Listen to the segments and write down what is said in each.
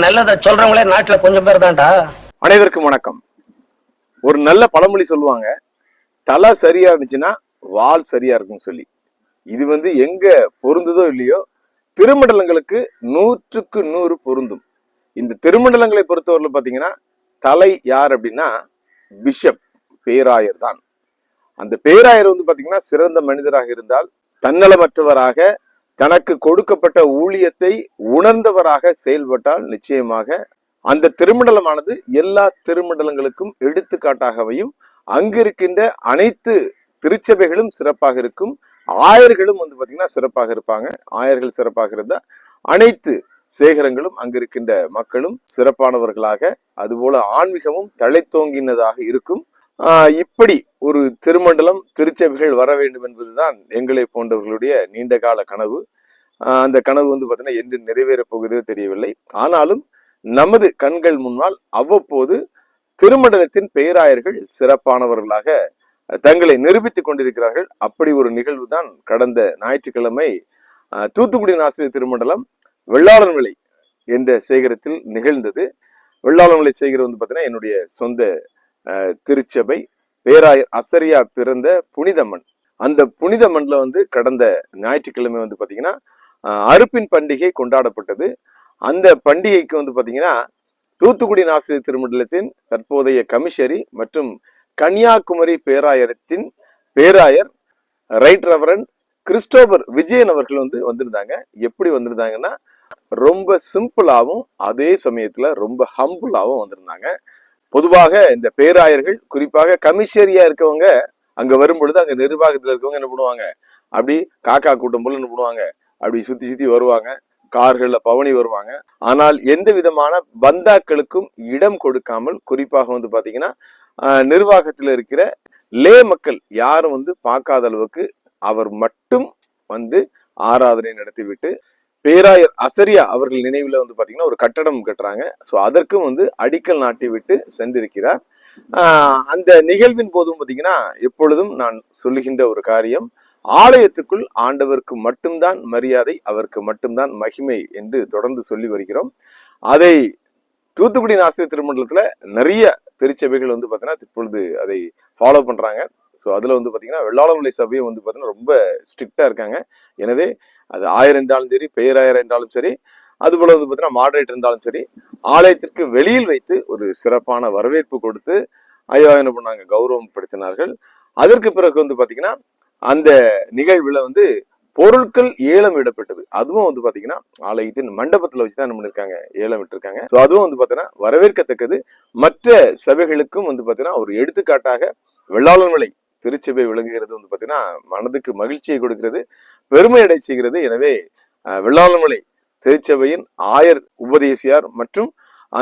நல்லதை சொல்றவங்களே நாட்டுல கொஞ்சம் பேர் தான்டா. அனைவருக்கும் வணக்கம். ஒரு நல்ல பழமொழி சொல்லுவாங்க, தலை சரியா இருந்துச்சுன்னா வால் சரியா இருக்கும்னு சொல்லி. இது எங்க பொருந்துதோ இல்லையோ, திருமண்டலங்களுக்கு 100க்கு 100 பொருந்தும். இந்த திருமண்டலங்களை பொறுத்தவரையில பாத்தீங்கன்னா, தலை யார் அப்படின்னா பிஷப், பேராயர் தான். அந்த பேராயர் பாத்தீங்கன்னா சிறந்த மனிதராக இருந்தால், தன்னலமற்றவராக, தனக்கு கொடுக்கப்பட்ட ஊழியத்தை உணர்ந்தவராக செயல்பட்டால் நிச்சயமாக அந்த திருமண்டலமானது எல்லா திருமண்டலங்களுக்கும் எடுத்துக்காட்டாகவையும், அங்கிருக்கின்ற அனைத்து திருச்சபைகளும் சிறப்பாக இருக்கும். ஆயர்களும் பாத்தீங்கன்னா சிறப்பாக இருப்பாங்க. ஆயர்கள் சிறப்பாக இருந்தா அனைத்து சேகரங்களும் அங்கிருக்கின்ற மக்களும் சிறப்பானவர்களாக, அதுபோல ஆன்மீகமும் தழைத்தோங்கினதாக இருக்கும். இப்படி ஒரு திருமண்டலம், திருச்சபைகள் வர வேண்டும் என்பதுதான் எங்களை போன்றவர்களுடைய நீண்ட கால கனவு. அந்த கனவு பாத்தீங்கன்னா என்று நிறைவேறப் போகிறது தெரியவில்லை. ஆனாலும் நமது கண்கள் முன்னால் அவ்வப்போது திருமண்டலத்தின் பேராயர்கள் சிறப்பானவர்களாக தங்களை நிரூபித்துக் கொண்டிருக்கிறார்கள். அப்படி ஒரு நிகழ்வு தான் கடந்த ஞாயிற்றுக்கிழமை தூத்துக்குடி ஆசிரியர் திருமண்டலம் வெள்ளாளன் விலை என்ற சேகரத்தில் நிகழ்ந்தது. வெள்ளாளன் விலை சேகரம் பாத்தீங்கன்னா என்னுடைய சொந்த திருச்சபை, பேராயர் அசரியா பிறந்த புனிதமண். அந்த புனிதமண்ல கடந்த ஞாயிற்றுக்கிழமை பாத்தீங்கன்னா அறுப்பின் பண்டிகை கொண்டாடப்பட்டது. அந்த பண்டிகைக்கு பாத்தீங்கன்னா தூத்துக்குடி ஆசிரியர் திருமண்டலத்தின் தற்போதைய கமிஷரி மற்றும் கன்னியாகுமரி பேராயரத்தின் பேராயர் ரைட் ரெவரண்ட் கிறிஸ்டோபர் விஜயன் அவர்கள் வந்திருந்தாங்க. எப்படி வந்திருந்தாங்கன்னா, ரொம்ப சிம்பிளாவும் அதே சமயத்துல ரொம்ப ஹம்பிளாவும் வந்திருந்தாங்க. பொதுவாக இந்த பேராயர்கள், குறிப்பாக கமிஷரியா இருக்கவங்க அங்க வரும் பொழுது அங்க நிர்வாகத்துல இருக்கவங்க என்ன பண்ணுவாங்க, அப்படி காக்கா கூட்டம் போல என்ன பண்ணுவாங்க, அப்படி சுத்தி சுத்தி வருவாங்க, கார்கள்ல பவனி வருவாங்க. ஆனால் எந்த விதமான பந்தாக்களுக்கும் இடம் கொடுக்காமல், குறிப்பாக பாத்தீங்கன்னா நிர்வாகத்தில் இருக்கிற லே மக்கள் யாரும் பார்க்காத அளவுக்கு அவர் மட்டும் ஆராதனை நடத்திவிட்டு, பேராயர் அசரியா அவர்கள் நினைவுல பாத்தீங்கன்னா ஒரு கட்டடம் கட்டுறாங்க. சோ அதற்கும் அடிக்கல் நாட்டி விட்டு சென்றிருக்கிறார். அந்த நிகழ்வின் போதும் பாத்தீங்கன்னா எப்பொழுதும் நான் சொல்லுகின்ற ஒரு காரியம், ஆலயத்துக்குள் ஆண்டவருக்கு மட்டும்தான் மரியாதை, அவருக்கு மட்டும்தான் மகிமை என்று தொடர்ந்து சொல்லி வருகிறோம். அதை தூத்துக்குடி ஆசிரியர் திருமண்டலத்துல நிறைய திருச்சபைகள் பாத்தீங்கன்னா இப்பொழுது அதை ஃபாலோ பண்றாங்க. ஸோ அதுல பாத்தீங்கன்னா வெள்ளாளவிலை சபையும் பாத்தீங்கன்னா ரொம்ப ஸ்ட்ரிக்டா இருக்காங்க. எனவே அது ஆயர் என்றாலும் சரி, பேராயர் என்றாலும் சரி, அது போல பாத்தீங்கன்னா மாடரேட் இருந்தாலும் சரி, ஆலயத்திற்கு வெளியில் வைத்து ஒரு சிறப்பான வரவேற்பு கொடுத்து ஐயா என்ன பண்ணாங்க, கௌரவம் படுத்தினார்கள். அதற்கு பிறகு பாத்தீங்கன்னா அந்த நிகழ்வுல பொருட்கள் ஏலம் விடப்பட்டது. அதுவும் பாத்தீங்கன்னா ஆலயத்தின் மண்டபத்துல வச்சுதான் என்ன பண்ணிருக்காங்க, ஏலம் விட்டுருக்காங்க. ஸோ அதுவும் பாத்தீங்கன்னா வரவேற்கத்தக்கது. மற்ற சபைகளுக்கும் பாத்தீங்கன்னா ஒரு எடுத்துக்காட்டாக வெள்ளாளன் விலை திருச்சபை விளங்குகிறது. பாத்தீங்கன்னா மனதுக்கு மகிழ்ச்சியை கொடுக்கிறது, பெருமை அடை செய்கிறது. எனவே வெள்ளாளன் விலை திருச்சபையின் ஆயர், உபதேசியார் மற்றும்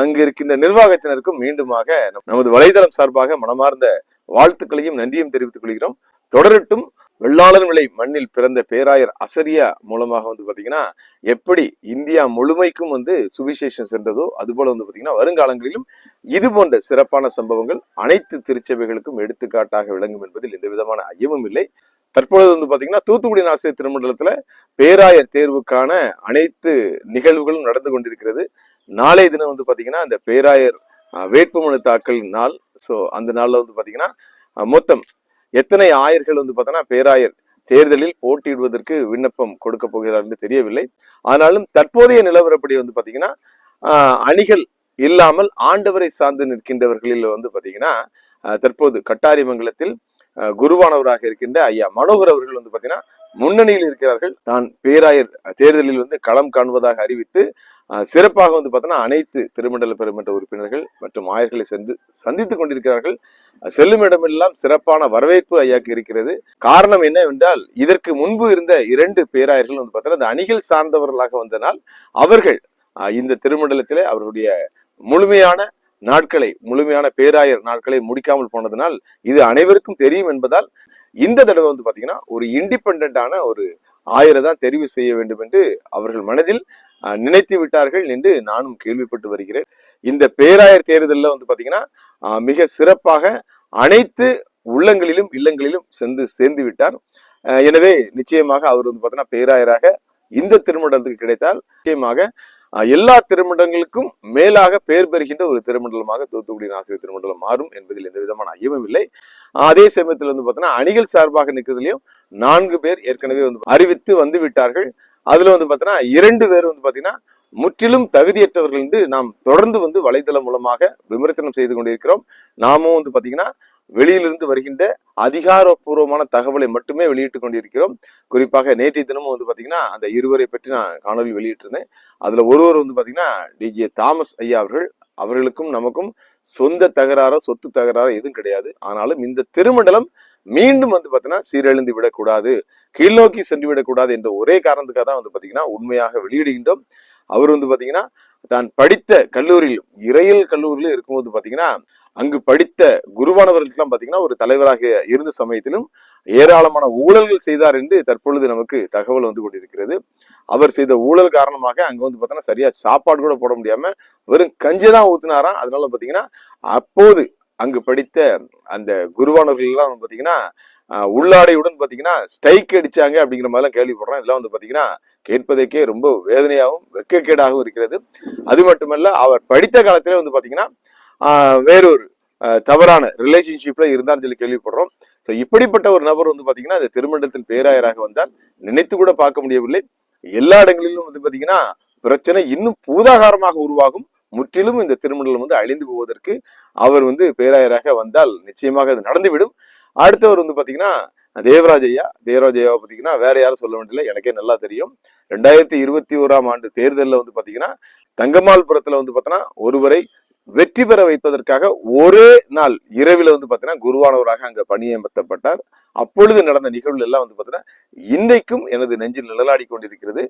அங்கு இருக்கின்ற நிர்வாகத்தினருக்கும் மீண்டுமாக நமது வலைதளம் சார்பாக மனமார்ந்த வாழ்த்துக்களையும் நன்றியும் தெரிவித்துக் கொள்கிறோம். தொடரட்டும். வெள்ளாளன் விலை மண்ணில் பிறந்த பேராயர் அசரியா மூலமாக பாத்தீங்கன்னா எப்படி இந்தியா முழுமைக்கும் சுவிசேஷம் சென்றதோ, அது போல பாத்தீங்கன்னா வருங்காலங்களிலும் இது போன்ற சிறப்பான சம்பவங்கள் அனைத்து திருச்சபைகளுக்கும் எடுத்துக்காட்டாக விளங்கும் என்பதில் எந்த விதமான ஐயமும் இல்லை. தற்பொழுது பாத்தீங்கன்னா தூத்துக்குடி ஆசிரியர் திருமண்டலத்துல பேராயர் தேர்வுக்கான அனைத்து நிகழ்வுகளும் நடந்து கொண்டிருக்கிறது. நாளைய தினம் பாத்தீங்கன்னா அந்த பேராயர் வேட்புமனு தாக்கல் நாள். சோ அந்த நாள்ல பாத்தீங்கன்னா மொத்தம் எத்தனை ஆயர்கள் பார்த்தோன்னா பேராயர் தேர்தலில் போட்டியிடுவதற்கு விண்ணப்பம் கொடுக்க போகிறார் என்று தெரியவில்லை. ஆனாலும் தற்போதைய நிலவரப்படி பாத்தீங்கன்னா அணிகள் இல்லாமல் ஆண்டவரை சார்ந்து நிற்கின்றவர்களில் பாத்தீங்கன்னா தற்போது கட்டாரிமங்கலத்தில் குருவானவராக இருக்கின்ற ஐயா மனோகர் அவர்கள் பாத்தீங்கன்னா முன்னணியில் இருக்கிறார்கள். தான் பேராயர் தேர்தலில் களம் காண்பதாக அறிவித்து சிறப்பாக பார்த்தோன்னா அனைத்து திருமண்டல பெருமன்ற உறுப்பினர்கள் மற்றும் ஆயர்களை சென்று சந்தித்துக் கொண்டிருக்கிறார்கள். செல்லும் இடமெல்லாம் சிறப்பான வரவேற்பு ஐயாக்கு இருக்கிறது. காரணம் என்னவென்றால், இதற்கு முன்பு இருந்த 2 பேராயர்கள் பார்த்தோன்னா அந்த அணிகள் சார்ந்தவர்களாக வந்தனால் அவர்கள் இந்த திருமண்டலத்திலே அவருடைய முழுமையான நாட்களை, முழுமையான பேராயர் நாட்களை முடிக்காமல் போனதனால் இது அனைவருக்கும் தெரியும் என்பதால் இந்த தடவை பாத்தீங்கன்னா ஒரு இண்டிபெண்டான ஒரு ஆயரை தான் தெரிவு செய்ய வேண்டும் என்று அவர்கள் மனதில் நினைத்து விட்டார்கள் என்று நானும் கேள்விப்பட்டு வருகிறேன். இந்த பேராயர் தேர்தலில் பாத்தீங்கன்னா மிக சிறப்பாக அனைத்து உள்ளங்களிலும் இல்லங்களிலும் சேர்ந்து விட்டார். எனவே நிச்சயமாக அவர் பாத்தீங்கன்னா பேராயராக இந்த திருமண்டலத்துக்கு கிடைத்தால் நிச்சயமாக எல்லா திருமண்டலங்களுக்கும் மேலாக பெயர் பெறுகின்ற ஒரு திருமண்டலமாக தூத்துக்குடி ஆசிரியர் திருமண்டலம் மாறும் என்பதில் எந்த விதமான ஐயமும் இல்லை. அதே சமயத்தில் வந்து பாத்தீங்கன்னா அணிகள் சார்பாக நிற்கிறதுலயும் 4 பேர் ஏற்கனவே வந்து அறிவித்து வந்து விட்டார்கள். அதுல வந்து பாத்தீங்கன்னா 2 பேர் வந்து பாத்தீங்கன்னா முற்றிலும் தகுதியற்றவர்கள் என்று நாம் தொடர்ந்து வந்து வலைதளம் மூலமாக விமர்சனம் செய்து கொண்டிருக்கிறோம். நாமும் வந்து பாத்தீங்கன்னா வெளியிலிருந்து வருகின்ற அதிகாரப்பூர்வமான தகவலை மட்டுமே வெளியிட்டுக் கொண்டிருக்கிறோம். குறிப்பாக நேற்றைய தினமும் வந்து பாத்தீங்கன்னா அந்த இருவரை பற்றி நான் காணொலி வெளியிட்டிருந்தேன். அதுல ஒருவர் வந்து பாத்தீங்கன்னா டிஜே தாமஸ் ஐயா அவர்களுக்கும் நமக்கும் சொந்த தகராறோ சொத்து தகராறோ எதுவும் கிடையாது. ஆனாலும் இந்த திருமண்டலம் மீண்டும் வந்து பாத்தீங்கன்னா சீரழிந்து விடக்கூடாது, கீழ்நோக்கி சென்று விடக்கூடாது என்ற ஒரே காரணத்துக்காக தான் வந்து பாத்தீங்கன்னா உண்மையாக வெளியிடுகின்றோம். அவர் வந்து பாத்தீங்கன்னா தான் படித்த கல்லூரியில் இறையியல் கல்லூரியில இருக்கும்போது பாத்தீங்கன்னா அங்கு படித்த குருவானவர்களுக்கெல்லாம் பாத்தீங்கன்னா ஒரு தலைவராக இருந்த சமயத்திலும் ஏராளமான ஊழல்கள் செய்தார் என்று தற்பொழுது நமக்கு தகவல் வந்து கொண்டிருக்கிறது. அவர் செய்த ஊழல் காரணமாக அங்க வந்து பாத்தீங்கன்னா சரியா சாப்பாடு கூட போட முடியாம வெறும் கஞ்சிதான் ஊத்தினாராம். அதனால பாத்தீங்கன்னா அப்போது அங்கு படித்த அந்த குருவானவர்கள் எல்லாம் பாத்தீங்கன்னா உள்ளாடையுடன் பாத்தீங்கன்னா ஸ்ட்ரைக் அடிச்சாங்க அப்படிங்கிற மாதிரி எல்லாம் கேள்விப்படுறோம். இதெல்லாம் வந்து பாத்தீங்கன்னா கேட்பதற்கே ரொம்ப வேதனையாகவும் வெட்கக்கேடாகவும் இருக்கிறது. அது மட்டுமல்ல, அவர் படித்த காலத்திலே வந்து பாத்தீங்கன்னா வேறொரு தவறான ரிலேஷன்ஷிப்ல இருந்தான்னு சொல்லி கேள்விப்படுறோம். இப்படிப்பட்ட ஒரு நபர் வந்து பாத்தீங்கன்னா அந்த திருமண்டலத்தின் பேராயராக வந்தால் நினைத்து கூட பார்க்க முடியவில்லை. எல்லா இடங்களிலும் வந்து பாத்தீங்கன்னா பிரச்சனை இன்னும் பூதாகாரமாக உருவாகும். முற்றிலும் இந்த திருமண்டலம் வந்து அழிந்து போவதற்கு அவர் வந்து பேராயராக வந்தால் நிச்சயமாக அது நடந்துவிடும். அடுத்தவர் வந்து பாத்தீங்கன்னா தேவராஜ் ஐயாவை பாத்தீங்கன்னா வேற யாரும் சொல்ல வேண்டியதில்லை, எனக்கே நல்லா தெரியும். 2021ஆம் ஆண்டு தேர்தலில் வந்து பாத்தீங்கன்னா தங்கமால்புரத்துல வந்து பாத்தீங்கன்னா ஒருவரை வெற்றி பெற வைப்பதற்காக ஒரே நாள் இரவில் வந்து பாத்தீங்கன்னா குருவானவராக அங்க பணியமர்த்தப்பட்டார். அப்பொழுது நடந்த நிகழ்வுகள் எல்லாம் வந்து பாத்தீங்கன்னா இன்றைக்கும் எனது நெஞ்சில் நிழலாடி கொண்டிருக்கிறது.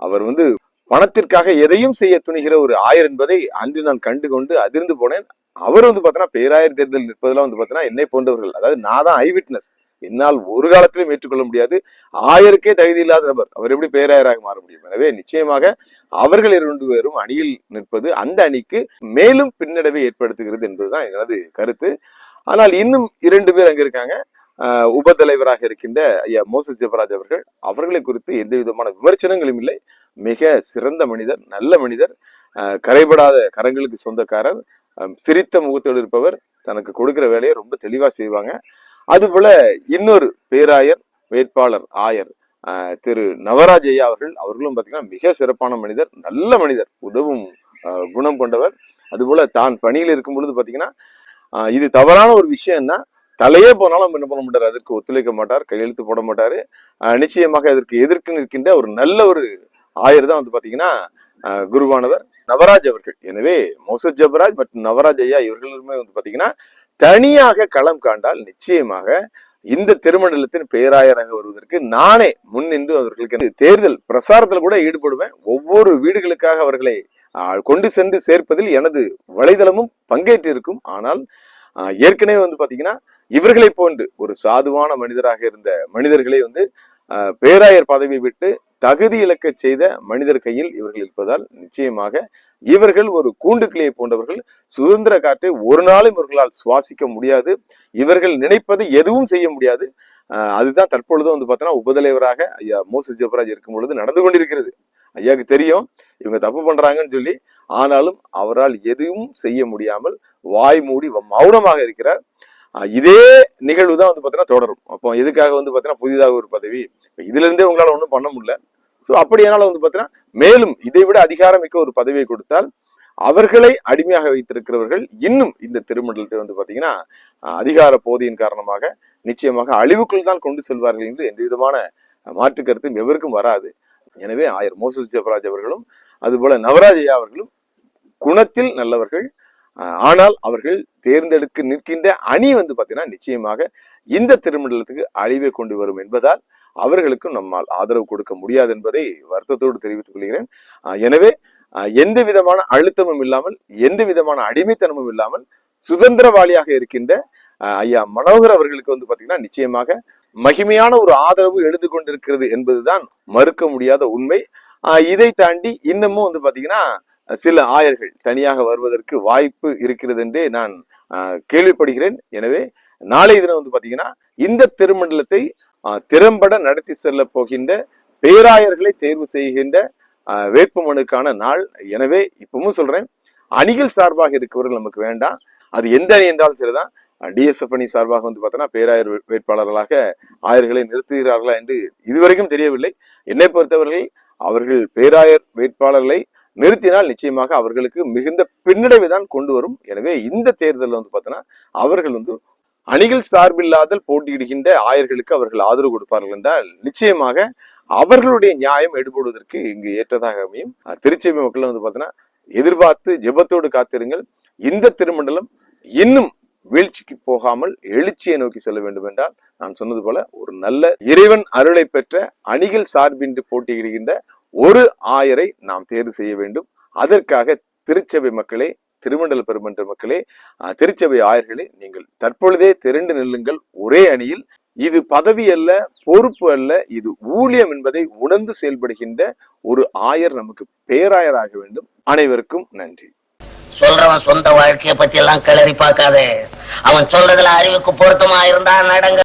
அவர் வந்து பணத்திற்காக எதையும் செய்ய துணிகிற ஒரு ஆயர் என்பதை அன்று நான் கண்டு கொண்டு அதிர்ந்து போனேன். அவர் வந்து பாத்தீங்கன்னா பேராயர் தேர்தல் நிற்பதெல்லாம் வந்து பாத்தீங்கன்னா என்னை போன்றவர்கள், அதாவது நான் தான் ஐ விட்னஸ், என்னால் ஒரு காலத்திலும் ஏற்றுக்கொள்ள முடியாது. ஆயருக்கே தகுதி இல்லாத நபர் அவர் எப்படி பேராயராக மாற முடியும்? எனவே நிச்சயமாக அவர்கள் 2 பேரும் அணியில் நிற்பது அந்த அணிக்கு மேலும் பின்னடைவை ஏற்படுத்துகிறது என்பதுதான் எனது கருத்து. ஆனால் இன்னும் 2 பேர் அங்க இருக்காங்க. உபதலைவராக இருக்கின்ற ஐயா மோசஸ் ஜெபராஜ் அவர்களை குறித்து எந்த விதமான விமர்சனங்களும் இல்லை. மிக சிறந்த மனிதர், நல்ல மனிதர், கரைபடாத கரங்களுக்கு சொந்தக்காரர், சிரித்த முகத்தோடு இருப்பவர், தனக்கு கொடுக்கிற வேலையை ரொம்ப தெளிவா செய்வாங்க. அதுபோல இன்னொரு பேராயர் வேட்பாளர் ஆயர் திரு நவராஜ் ஐயா அவர்களும் பாத்தீங்கன்னா மிக சிறப்பான மனிதர், நல்ல மனிதர், உதவும் குணம் கொண்டவர். அதுபோல தான் பணியில் இருக்கும் பொழுது பாத்தீங்கன்னா இது தவறான ஒரு விஷயம்னா தலையே போனாலும் என்ன பண்ண மாட்டார், அதற்கு ஒத்துழைக்க மாட்டார், கையெழுத்து போட மாட்டாரு. நிச்சயமாக அதற்கு எதிர்த்து நிற்கின்ற ஒரு நல்ல ஒரு ஆயர் தான் வந்து பாத்தீங்கன்னா குருவானவர் நவராஜ் அவர்கள். எனவே மோசஸ் ஜெபராஜ் மற்றும் நவராஜ் ஐயா இவர்களுமே வந்து பாத்தீங்கன்னா தனியாக களம் காண்டால் நிச்சயமாக இந்த திருமண்டலத்தின் பேராயராக வருவதற்கு நானே முன்னின்று அவர்களுக்கு தேர்தல் பிரசாரத்தில் கூட ஈடுபடுவேன். ஒவ்வொரு வீடுகளுக்காக அவர்களை கொண்டு சென்று சேர்ப்பதில் எனது வலைதளமும் பங்கேற்று இருக்கும். ஆனால் ஏற்கனவே வந்து பாத்தீங்கன்னா இவர்களை போன்று ஒரு சாதுவான மனிதராக இருந்த மனிதர்களை வந்து பேராயர் பதவி விட்டு தகுதி இழக்க செய்த மனிதர் கையில் இவர்கள் இருப்பதால் நிச்சயமாக இவர்கள் ஒரு கூண்டுக்கிளியை போன்றவர்கள். சுதந்திர காற்றை ஒரு நாளும் இவர்களால் சுவாசிக்க முடியாது. இவர்கள் நினைப்பது எதுவும் செய்ய முடியாது. அதுதான் தற்பொழுதும் வந்து பார்த்தோன்னா உபதலைவராக ஐயா மோசஸ் ஜெபராஜ் இருக்கும் பொழுது நடந்து கொண்டிருக்கிறது. ஐயாவுக்கு தெரியும் இவங்க தப்பு பண்றாங்கன்னு சொல்லி, ஆனாலும் அவரால் எதுவும் செய்ய முடியாமல் வாய் மூடி மௌனமாக இருக்கிறார். இதே நிகழ்வு தான் வந்து பார்த்தீங்கன்னா தொடரும். அப்போ எதுக்காக வந்து பார்த்தீங்கன்னா புதிதாக ஒரு பதவி, இதுல இருந்தே உங்களால ஒன்றும் பண்ண முடியல. சோ அப்படியானால வந்து பார்த்தீங்கன்னா மேலும் இதை விட அதிகாரமிக்க ஒரு பதவியை கொடுத்தால் அவர்களை அடிமையாக வைத்திருக்கிறவர்கள் இன்னும் இந்த திருமண்டலத்தை வந்து பாத்தீங்கன்னா அதிகார போதையின் காரணமாக நிச்சயமாக அழிவுக்குள் தான் கொண்டு செல்வார்கள் என்று எந்த விதமான மாற்று கருத்தும் எவருக்கும் வராது. எனவே ஆயர் மோசஸ் ஜெபராஜ் அவர்களும் அதுபோல நவராஜ் ஐயா அவர்களும் குணத்தில் நல்லவர்கள். ஆனால் அவர்கள் தேர்ந்தெடுக்க நிற்கின்ற அணி வந்து பாத்தீங்கன்னா நிச்சயமாக இந்த திருமண்டலத்துக்கு அழிவை கொண்டு வரும் என்பதால் அவர்களுக்கும் நம்மால் ஆதரவு கொடுக்க முடியாது என்பதை வருத்தத்தோடு தெரிவித்துக் கொள்கிறேன். எனவே எந்த விதமான அழுத்தமும் இல்லாமல், எந்த விதமான அடிமைத்தனமும் இல்லாமல் சுதந்திரவாளியாக இருக்கின்ற ஐயா மனோகர் அவர்களுக்கு வந்து பாத்தீங்கன்னா நிச்சயமாக மகிமையான ஒரு ஆதரவு எழுந்து கொண்டிருக்கிறது என்பதுதான் மறுக்க முடியாத உண்மை. இதை தாண்டி இன்னமும் வந்து பாத்தீங்கன்னா சில ஆயர்கள் தனியாக வருவதற்கு வாய்ப்பு இருக்கிறது என்றே நான் கேள்விப்படுகிறேன். எனவே நாளைய தினம் வந்து பாத்தீங்கன்னா இந்த திருமண்டலத்தை திறம்பட நடத்தி செல்ல போகின்ற பேராயர்களை தேர்வு செய்கின்ற வேட்புமனுக்கான நாள். எனவே இப்பவும் சொல்றேன், அணிகள் சார்பாக இருக்கவர்கள் நமக்கு வேண்டாம். அது எந்த அணி என்றாலும் சரிதான். டிஎஸ்எஃப் அணி சார்பாக வந்து பார்த்தோன்னா பேராயர் வேட்பாளர்களாக ஆயர்களை நிறுத்துகிறார்களா என்று இதுவரைக்கும் தெரியவில்லை. என்னை பொறுத்தவர்கள் அவர்கள் பேராயர் வேட்பாளர்களை நிறுத்தினால் நிச்சயமாக அவர்களுக்கு மிகுந்த பின்னடைவை தான் கொண்டு வரும். எனவே இந்த தேர்தலில் வந்து பார்த்தோன்னா அவர்கள் வந்து அணிகள் சார்பில்லாதல் போட்டியிடுகின்ற ஆயர்களுக்கு அவர்கள் ஆதரவு கொடுப்பார்கள் என்றால் நிச்சயமாக அவர்களுடைய நியாயம் எடுபடுவதற்கு இங்கு ஏற்றதாக அமையும். திருச்சபை மக்கள் வந்து பார்த்தோன்னா எதிர்பார்த்து ஜெபத்தோடு காத்திருங்கள். இந்த திருமண்டலம் இன்னும் வீழ்ச்சிக்கு போகாமல் எழுச்சியை நோக்கி செல்ல வேண்டும் என்றால் நான் சொன்னது போல ஒரு நல்ல இறைவன் அருளை பெற்ற அணிகள் சார்பின்றி போட்டியிடுகின்ற ஒரு ஆயரை நாம் தேர்வு செய்ய வேண்டும். அதற்காக திருச்சபை மக்களே, திருமண்டல பெருமன்ற மக்களே, திருச்சபை ஆயர்களே, நீங்கள் தற்பொழுதே திரண்டு நில்லுங்கள் ஒரே அணியில். இது பதவி அல்ல, பொறுப்பு அல்ல, இது ஊழியம் என்பதை உணர்ந்து செயல்படுகின்ற ஒரு ஆயர் நமக்கு பேராயராக வேண்டும். அனைவருக்கும் நன்றி. சொல்றவன் சொந்த வாழ்க்கைய பத்தி எல்லாம் கிளறி பார்க்காதே. அவன் சொல்றதுல அறிவுக்கு பொருத்தமா இருந்தா நடங்க.